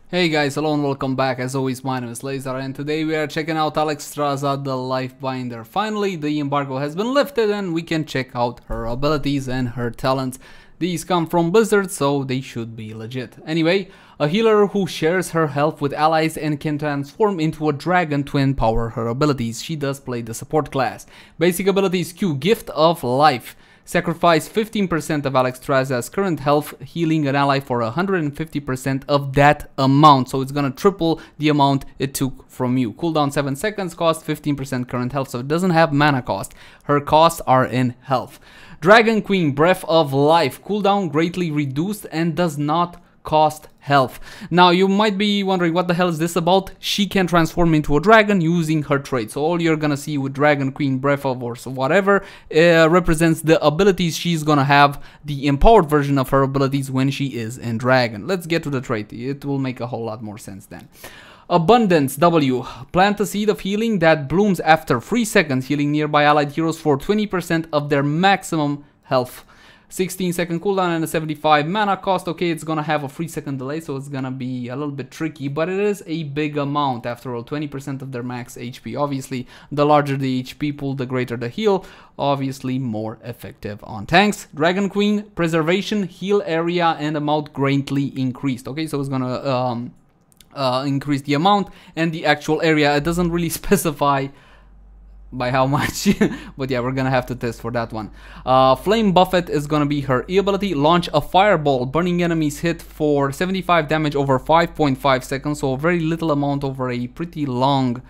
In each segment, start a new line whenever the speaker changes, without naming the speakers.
Hey guys, hello and welcome back. As always, my name is Leyzar and today we are checking out Alexstrasza, the Life Binder. Finally, the embargo has been lifted and we can check out her abilities and her talents. These come from Blizzard, so they should be legit. Anyway, a healer who shares her health with allies and can transform into a dragon to empower her abilities. She does play the support class. Basic abilities: Q, Gift of Life. Sacrifice 15% of Alexstrasza's current health, healing an ally for 150% of that amount. So it's gonna triple the amount it took from you. Cooldown 7 seconds, cost 15% current health, so it doesn't have mana cost. Her costs are in health. Dragonqueen, Breath of Life. Cooldown greatly reduced and does not cost health. Now you might be wondering, what the hell is this about? She can transform into a dragon using her trait. So all you're gonna see with Dragonqueen, Breath of, or so whatever represents the abilities she's gonna have, the empowered version of her abilities when she is in dragon. Let's get to the trait. It will make a whole lot more sense then. Abundance, W. Plant a seed of healing that blooms after 3 seconds, healing nearby allied heroes for 20% of their maximum health. 16-second cooldown and a 75 mana cost. Okay, it's gonna have a 3-second delay, so it's gonna be a little bit tricky, but it is a big amount. After all, 20% of their max HP. Obviously, the larger the HP pool, the greater the heal. Obviously, more effective on tanks. Dragonqueen, Preservation, heal area and amount greatly increased. Okay, so it's gonna increase the amount and the actual area. It doesn't really specify by how much, but yeah, we're gonna have to test for that one. Flame Buffet is gonna be her E ability. Launch a fireball, burning enemies hit for 75 damage over 5.5 seconds, so a very little amount over a pretty long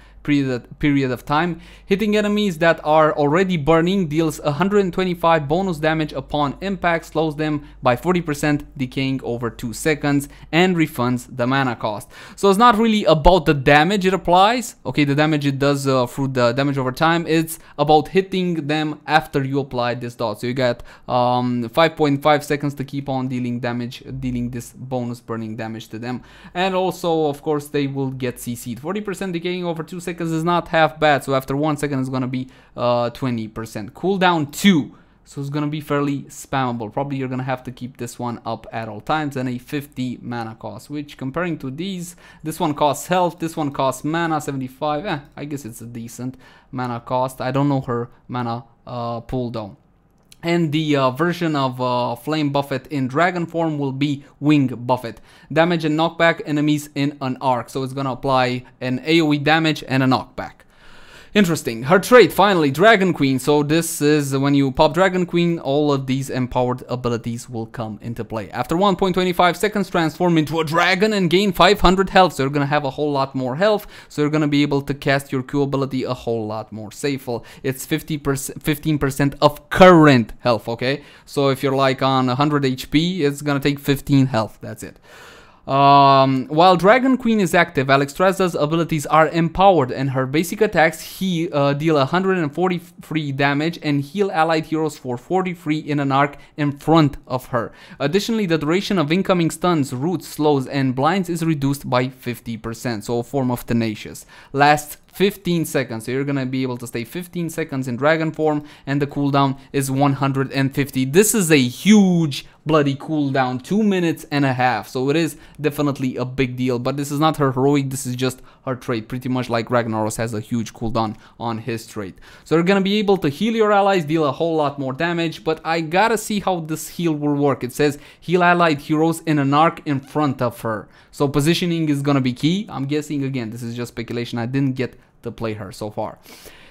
period of time. Hitting enemies that are already burning deals 125 bonus damage upon impact, slows them by 40%, decaying over 2 seconds, and refunds the mana cost. So it's not really about the damage it applies, okay, the damage it does through the damage over time. It's about hitting them after you apply this dot. So you get 5.5 seconds to keep on dealing damage, dealing this bonus burning damage to them. And also, of course, they will get CC'd. 40% decaying over 2 seconds is not half bad, so after 1 second it's gonna be 20%. Cooldown 2, so it's gonna be fairly spammable. Probably you're gonna have to keep this one up at all times, and a 50 mana cost, which comparing to these, this one costs health, this one costs mana, 75. I guess it's a decent mana cost. I don't know her mana pool though. And the version of Flame Buffet in dragon form will be Wing Buffet. Damage and knockback enemies in an arc. So it's gonna apply an AoE damage and a knockback. Interesting. Her trait, finally, Dragonqueen. So this is when you pop Dragonqueen, all of these empowered abilities will come into play. After 1.25 seconds, transform into a dragon and gain 500 health. So you're gonna have a whole lot more health. So you're gonna be able to cast your Q ability a whole lot more safely. It's 15% of current health, okay? So if you're like on 100 HP, it's gonna take 15 health. That's it. While Dragonqueen is active, Alexstrasza's abilities are empowered, and her basic attacks deal 143 damage and heal allied heroes for 43 in an arc in front of her. Additionally, the duration of incoming stuns, roots, slows, and blinds is reduced by 50%, so a form of tenacious. Lasts 15 seconds, so you're gonna be able to stay 15 seconds in dragon form, and the cooldown is 150. This is a huge bloody cooldown, 2.5 minutes, so it is definitely a big deal. But this is not her heroic, this is just her trait, pretty much like Ragnaros has a huge cooldown on his trait. So you're gonna be able to heal your allies, deal a whole lot more damage, but I gotta see how this heal will work. It says heal allied heroes in an arc in front of her, so positioning is gonna be key. I'm guessing, again, this is just speculation, I didn't get to play her so far.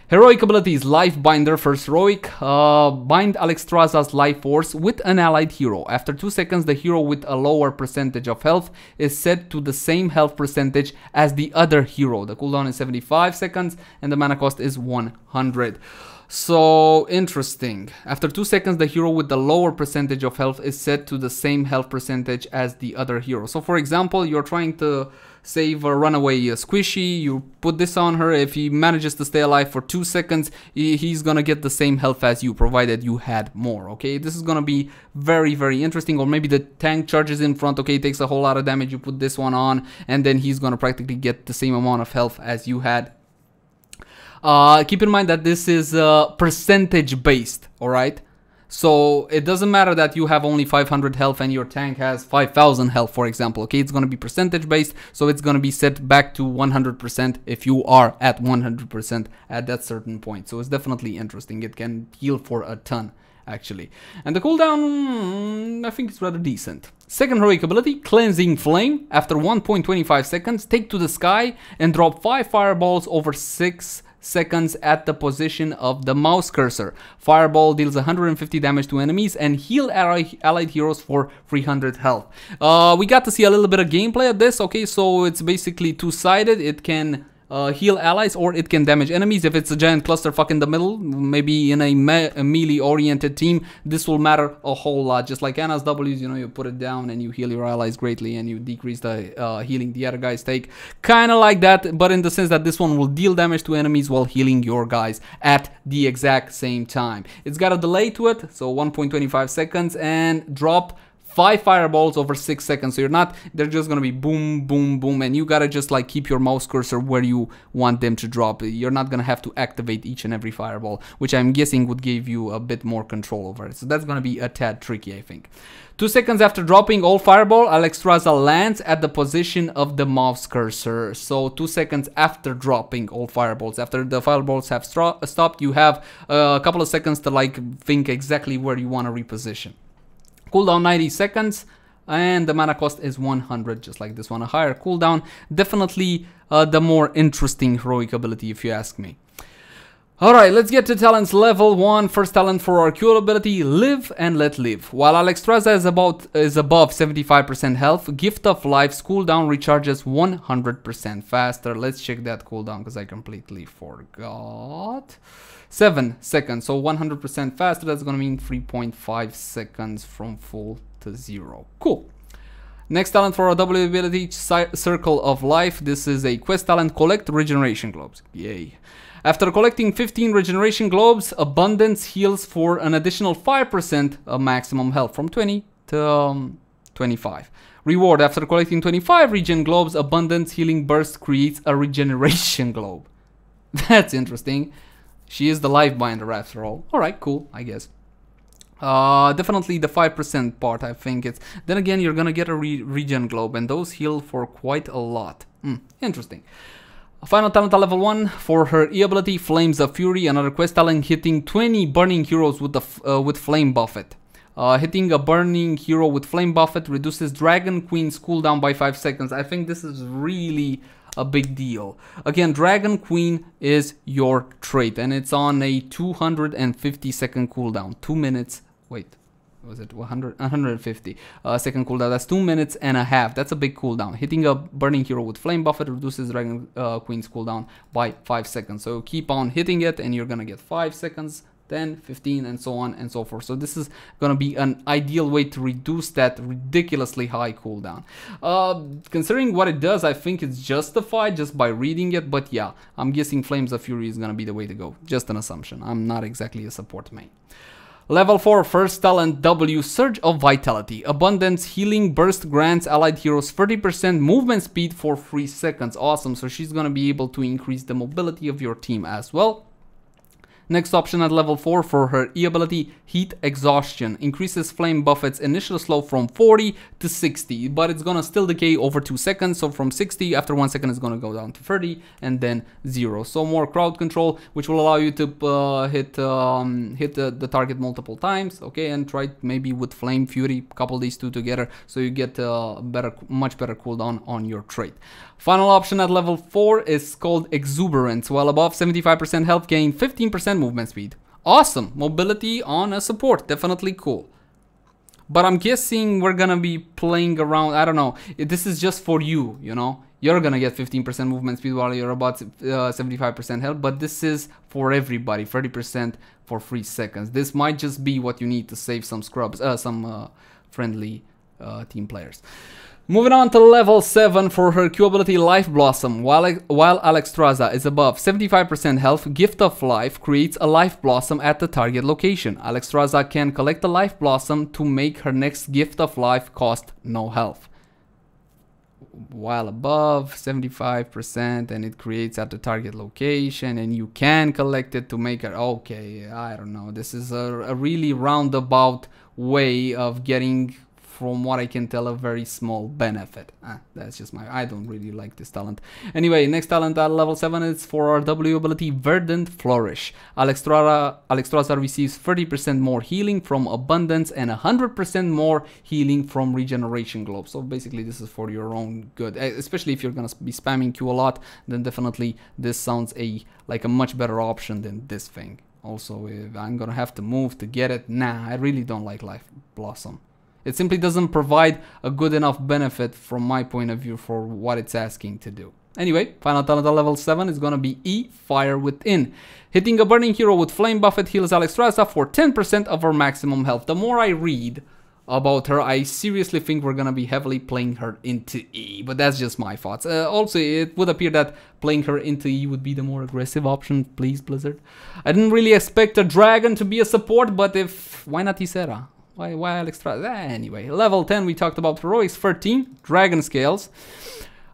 Heroic abilities: Life Binder. First heroic, bind Alexstrasza's life force with an allied hero. After 2 seconds, the hero with a lower percentage of health is set to the same health percentage as the other hero. The cooldown is 75 seconds and the mana cost is 100. So interesting. After 2 seconds, the hero with the lower percentage of health is set to the same health percentage as the other hero. So for example, you're trying to save a runaway squishy, you put this on her. If he manages to stay alive for 2 seconds, he's gonna get the same health as you, provided you had more. Okay, this is gonna be very, very interesting. Or maybe the tank charges in front, okay, takes a whole lot of damage, you put this one on, and then he's gonna practically get the same amount of health as you had. Keep in mind that this is percentage based, alright? So it doesn't matter that you have only 500 health and your tank has 5000 health, for example. Okay, it's going to be percentage based, so it's going to be set back to 100% if you are at 100% at that certain point. So it's definitely interesting. It can heal for a ton, actually. And the cooldown, I think it's rather decent. Second heroic ability, Cleansing Flame. After 1.25 seconds, take to the sky and drop 5 fireballs over 6 seconds at the position of the mouse cursor. Fireball deals 150 damage to enemies and heal allied heroes for 300 health. We got to see a little bit of gameplay of this. Okay, so it's basically two-sided. It can heal allies or it can damage enemies. If it's a giant clusterfuck in the middle, maybe in a melee oriented team, this will matter a whole lot. Just like Anna's W's, you know, you put it down and you heal your allies greatly and you decrease the healing the other guys take. Kind of like that, but in the sense that this one will deal damage to enemies while healing your guys at the exact same time. It's got a delay to it, so 1.25 seconds, and drop 5 fireballs over 6 seconds. So you're not, they're just gonna be boom, boom, boom, and you gotta just like keep your mouse cursor where you want them to drop. You're not gonna have to activate each and every fireball, which I'm guessing would give you a bit more control over it. So that's gonna be a tad tricky, I think. 2 seconds after dropping all fireball, Alexstrasza lands at the position of the mouse cursor. So 2 seconds after dropping all fireballs, after the fireballs have stopped, you have a couple of seconds to like think exactly where you want to reposition. Cooldown 90 seconds, and the mana cost is 100, just like this one. A higher cooldown, definitely the more interesting heroic ability, if you ask me. Alright, let's get to talents. Level 1, first talent for our Q ability, Live and Let Live. While Alexstrasza is above 75% health, Gift of Life's cooldown recharges 100% faster. Let's check that cooldown because I completely forgot. 7 seconds, so 100% faster. That's gonna mean 3.5 seconds from full to 0. Cool. Next talent for our W ability, Circle of Life. This is a quest talent, Collect Regeneration Globes. Yay. After collecting 15 regeneration globes, Abundance heals for an additional 5% of maximum health, from 20 to 25. Reward, after collecting 25 regen globes, Abundance healing burst creates a regeneration globe. That's interesting. She is the life binder after all. Alright, cool, I guess. Definitely the 5% part, I think it's... Then again, you're gonna get a regen globe, and those heal for quite a lot. Interesting. Final talent at level 1 for her E ability, Flames of Fury, another quest talent, hitting 20 burning heroes with Flame Buffet. Hitting a burning hero with Flame Buffet reduces Dragonqueen's cooldown by 5 seconds. I think this is really a big deal. Again, Dragonqueen is your trait, and it's on a 250 second cooldown. 2 minutes. Wait. Was it 150 second cooldown? That's 2 minutes and a half. That's a big cooldown. Hitting a burning hero with Flame Buffet reduces Dragonqueen's cooldown by 5 seconds. So keep on hitting it and you're gonna get 5 seconds, 10, 15, and so on and so forth. So this is gonna be an ideal way to reduce that ridiculously high cooldown. Considering what it does, I think it's justified just by reading it, but yeah, I'm guessing Flames of Fury is gonna be the way to go. Just an assumption. I'm not exactly a support main. Level 4, first talent W, Surge of Vitality. Abundance healing burst grants allied heroes 30% movement speed for 3 seconds. Awesome, so she's gonna be able to increase the mobility of your team as well. Next option at level 4 for her E ability, Heat Exhaustion. Increases Flame Buffet's initial slow from 40 to 60, but it's gonna still decay over 2 seconds. So from 60, after 1 second, it's gonna go down to 30 and then 0. So more crowd control, which will allow you to hit the target multiple times, okay, and try maybe with Flame Fury, couple these two together, so you get much better cooldown on your trait. Final option at level 4 is called Exuberance. While above 75% health, gain 15% movement speed. Awesome. Mobility on a support. Definitely cool. But I'm guessing we're gonna be playing around, I don't know. This is just for you, you know. You're gonna get 15% movement speed while you're about 75% health, but this is for everybody. 30% for 3 seconds. This might just be what you need to save some scrubs, some friendly team players. Moving on to level 7 for her Q ability, Life Blossom. While Alexstrasza is above 75% health, Gift of Life creates a Life Blossom at the target location. Alexstrasza can collect the Life Blossom to make her next Gift of Life cost no health. while above 75%, and it creates at the target location, and you can collect it to make it. Okay, I don't know. This is a really roundabout way of getting, from what I can tell, a very small benefit. That's just I don't really like this talent. Anyway, next talent at level 7 is for our W ability, Verdant Flourish. Alexstrasza receives 30% more healing from Abundance and 100% more healing from Regeneration Globe. So basically this is for your own good, especially if you're gonna be spamming Q a lot, then definitely this sounds like a much better option than this thing. Also, if I'm gonna have to move to get it, nah, I really don't like Life Blossom. It simply doesn't provide a good enough benefit from my point of view for what it's asking to do. Anyway, final talent at level 7 is gonna be E, Fire Within. Hitting a burning hero with flame buff, it heals Alexstrasza for 10% of her maximum health. The more I read about her, I seriously think we're gonna be heavily playing her into E, but that's just my thoughts. Also, it would appear that playing her into E would be the more aggressive option. Please, Blizzard. I didn't really expect a dragon to be a support, but why not Ysera? Why Alexstrasza? Anyway, level 10, we talked about heroics. 13, Dragon Scales.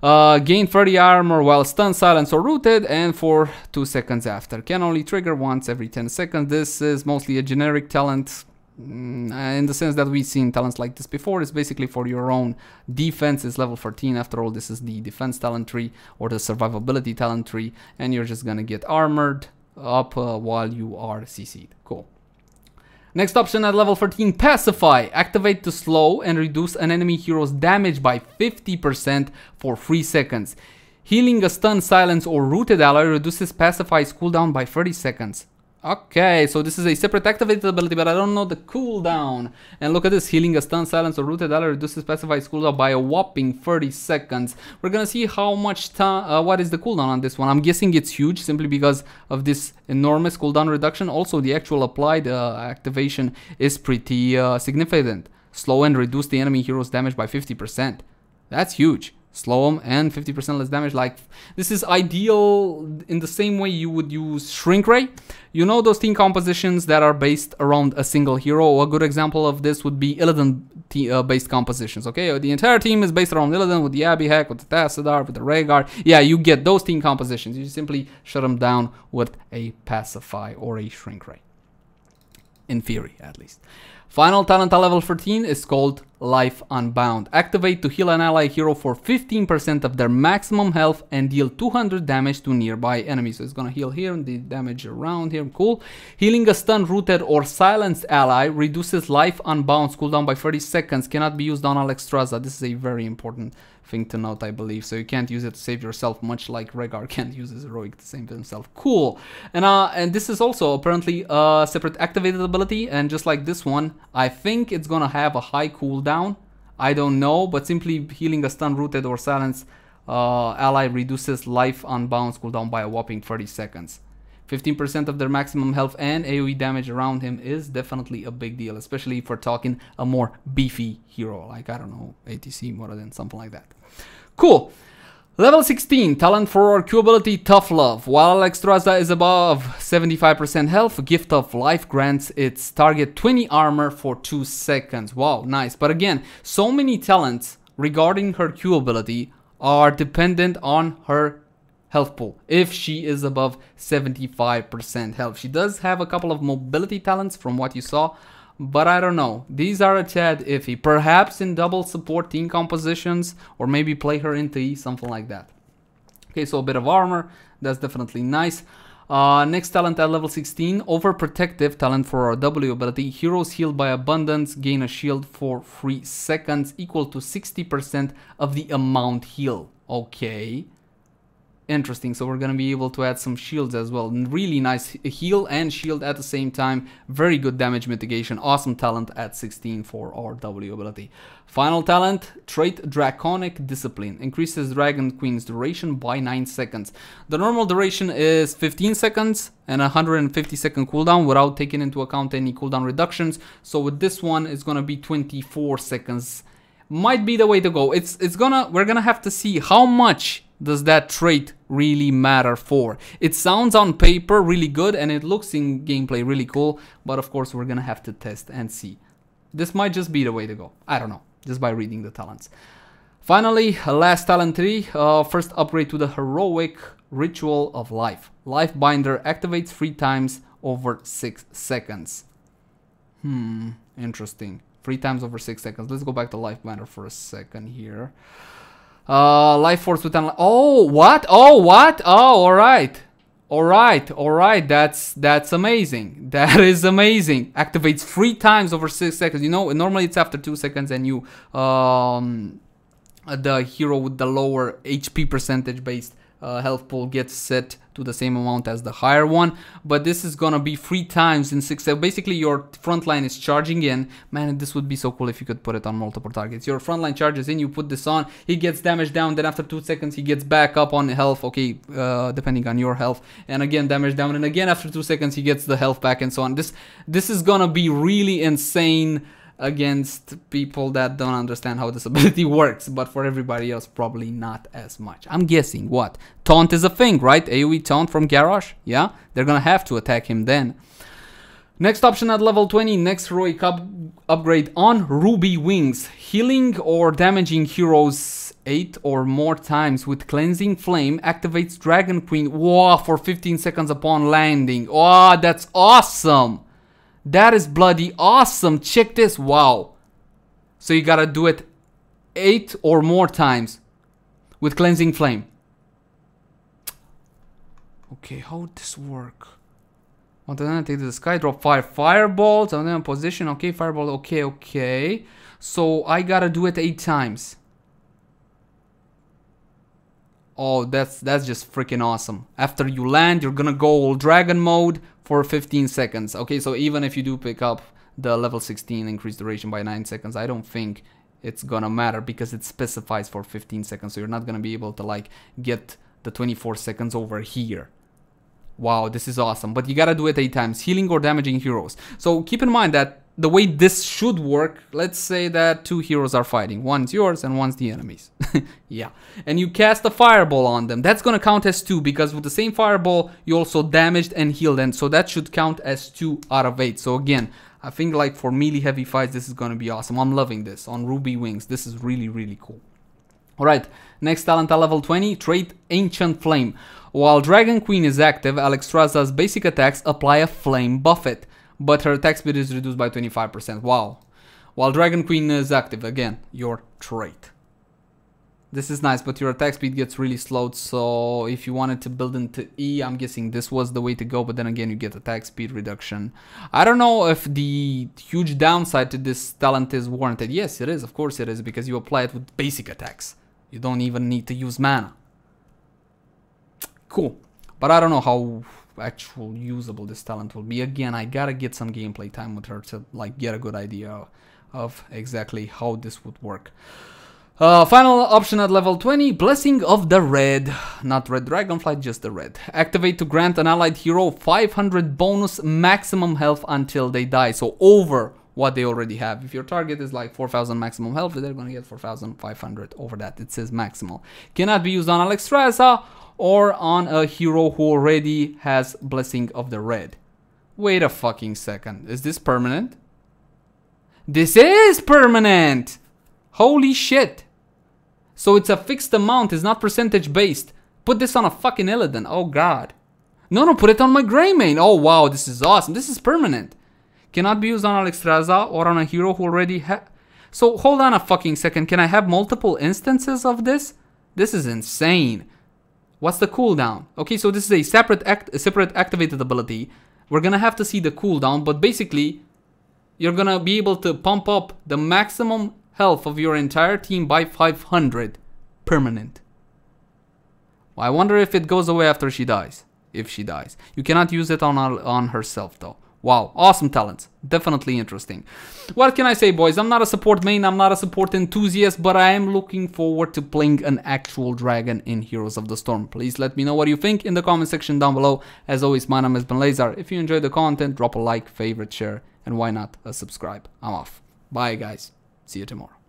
Gain 30 armor while stunned, silenced, or rooted, and for 2 seconds after. Can only trigger once every 10 seconds. This is mostly a generic talent, in the sense that we've seen talents like this before. It's basically for your own defense. It's level 14. After all, this is the defense talent tree or the survivability talent tree, and you're just gonna get armored up while you are CC'd. Cool. Next option at level 13, Pacify. Activate to slow and reduce an enemy hero's damage by 50% for 3 seconds. Healing a stun, silence, or rooted ally reduces Pacify's cooldown by 30 seconds. Okay, so this is a separate activated ability, but I don't know the cooldown. And look at this, healing a stun, silence, or rooted ally reduces Pacify's cooldown by a whopping 30 seconds. We're gonna see how much time, what is the cooldown on this one. I'm guessing it's huge simply because of this enormous cooldown reduction. Also, the actual applied activation is pretty significant. Slow and reduce the enemy hero's damage by 50%. That's huge. Slow them and 50% less damage. Like, this is ideal in the same way you would use Shrink Ray. You know those team compositions that are based around a single hero? A good example of this would be Illidan based compositions, okay? The entire team is based around Illidan with the Abby Hack, with the Tassadar, with the Rhaegar. Yeah, you get those team compositions. You simply shut them down with a Pacify or a Shrink Ray. In theory, at least. Final talent at level 13 is called Life Unbound. Activate to heal an ally hero for 15% of their maximum health and deal 200 damage to nearby enemies. So it's gonna heal here and the damage around here. Cool. Healing a stunned, rooted, or silenced ally reduces Life Unbound's cooldown by 30 seconds. Cannot be used on Alexstrasza. This is a very important thing to note, I believe. So you can't use it to save yourself, much like Rhaegar can't use his heroic to save himself. Cool. And this is also apparently a separate activated ability, and just like this one, I think it's gonna have a high cooldown. I don't know, but simply healing a stun, rooted, or silenced ally reduces Life Unbound's cooldown by a whopping 30 seconds. 15% of their maximum health and AoE damage around him is definitely a big deal, especially if we're talking a more beefy hero, like, I don't know, ATC more than something like that. Cool. Level 16, talent for our Q ability, Tough Love. While Alexstrasza is above 75% health, Gift of Life grants its target 20 armor for 2 seconds. Wow, nice. But again, so many talents regarding her Q ability are dependent on her health pool if she is above 75% health. She does have a couple of mobility talents from what you saw, but I don't know. These are a tad iffy. Perhaps in double support team compositions, or maybe play her into E, something like that. Okay, so a bit of armor. That's definitely nice. Next talent at level 16, Overprotective, talent for our W ability. Heroes healed by Abundance gain a shield for 3 seconds equal to 60% of the amount healed. Okay. Interesting. So we're going to be able to add some shields as well. Really nice heal and shield at the same time. Very good damage mitigation. Awesome talent at 16 for our W ability. Final talent, trait Draconic Discipline. Increases Dragonqueen's duration by 9 seconds. The normal duration is 15 seconds and 150 second cooldown without taking into account any cooldown reductions. So with this one, it's going to be 24 seconds. Might be the way to go. We're gonna have to see how much does that trait really matter for. It sounds on paper really good and it looks in gameplay really cool, but of course we're gonna have to test and see. This might just be the way to go. I don't know, just by reading the talents. Finally, last talent 3, first upgrade to the heroic Ritual of Life. Life Binder activates 3 times over 6 seconds. Interesting. 3 times over 6 seconds. Let's go back to Life Binder for a second here. Life Force with oh, what? Oh, what? Oh, alright. Alright. That's amazing. That is amazing. Activates 3 times over 6 seconds. You know, normally it's after 2 seconds and you, the hero with the lower HP percentage based health pool gets set to the same amount as the higher one, but this is gonna be 3 times in 6 seconds. Basically your front line is charging in. Man, this would be so cool if you could put it on multiple targets. Your front line charges in, you put this on, he gets damage down, then after 2 seconds he gets back up on health, okay, depending on your health, and again damage down, and again after 2 seconds he gets the health back, and so on. This is gonna be really insane against people that don't understand how this ability works, but for everybody else probably not as much. I'm guessing what? Taunt is a thing, right? AoE taunt from Garrosh? Yeah? They're gonna have to attack him then. Next option at level 20, next heroic upgrade on Ruby Wings. Healing or damaging heroes 8 or more times with Cleansing Flame activates Dragonqueen, wow, for 15 seconds upon landing. Wow, that's awesome! That is bloody awesome. Check this. Wow. So you gotta do it 8 or more times with Cleansing Flame. Okay, how would this work? Well, then I take to the sky, drop 5 fireballs, and then position. Okay, fireball. Okay. So I gotta do it 8 times. Oh, that's just freaking awesome. After you land, you're gonna go all dragon mode for 15 seconds. Okay, so even if you do pick up the level 16 increased duration by 9 seconds, I don't think it's gonna matter because it specifies for 15 seconds. So you're not gonna be able to like get the 24 seconds over here. Wow, this is awesome. But you gotta do it 8 times. Healing or damaging heroes. So keep in mind that the way this should work, let's say that 2 heroes are fighting. One's yours and one's the enemy's. Yeah. And you cast a fireball on them. That's gonna count as 2 because with the same fireball, you also damaged and healed. And so that should count as 2 out of 8. So again, I think like for melee heavy fights, this is gonna be awesome. I'm loving this on Ruby Wings. This is really cool. Alright, next talent at level 20, trait Ancient Flame. While Dragonqueen is active, Alexstrasza's basic attacks apply a flame buffet, but her attack speed is reduced by 25%. Wow. While Dragonqueen is active, again, your trait. This is nice, but your attack speed gets really slowed, so if you wanted to build into E, I'm guessing this was the way to go, but then again, you get attack speed reduction. I don't know if the huge downside to this talent is warranted. Yes, it is, of course it is, because you apply it with basic attacks. You don't even need to use mana. Cool. But I don't know how actual usable this talent will be. Again, I gotta get some gameplay time with her to like get a good idea of exactly how this would work. Final option at level 20, Blessing of the Red. Not Red Dragonflight, just the red. Activate to grant an allied hero 500 bonus maximum health until they die. So over what they already have. If your target is like 4,000 maximum health, they're gonna get 4,500 over that. It says maximal. Cannot be used on Alexstrasza or on a hero who already has Blessing of the Red. Wait a fucking second. Is this permanent? This is permanent! Holy shit! So it's a fixed amount, it's not percentage based. Put this on a fucking Illidan. Oh god. No, put it on my Greymane. Oh wow, this is awesome. This is permanent. Cannot be used on Alexstrasza or on a hero who already has... So hold on a fucking second. Can I have multiple instances of this? This is insane. What's the cooldown? Okay, so this is a separate activated ability. We're gonna have to see the cooldown, but basically, you're gonna be able to pump up the maximum health of your entire team by 500. Permanent. Well, I wonder if it goes away after she dies. If she dies. You cannot use it on herself though. Wow, awesome talents. Definitely interesting. What can I say, boys? I'm not a support main, I'm not a support enthusiast, but I am looking forward to playing an actual dragon in Heroes of the Storm. Please let me know what you think in the comment section down below. As always, my name has been Leyzar. If you enjoyed the content, drop a like, favorite, share, and why not a subscribe. I'm off. Bye, guys. See you tomorrow.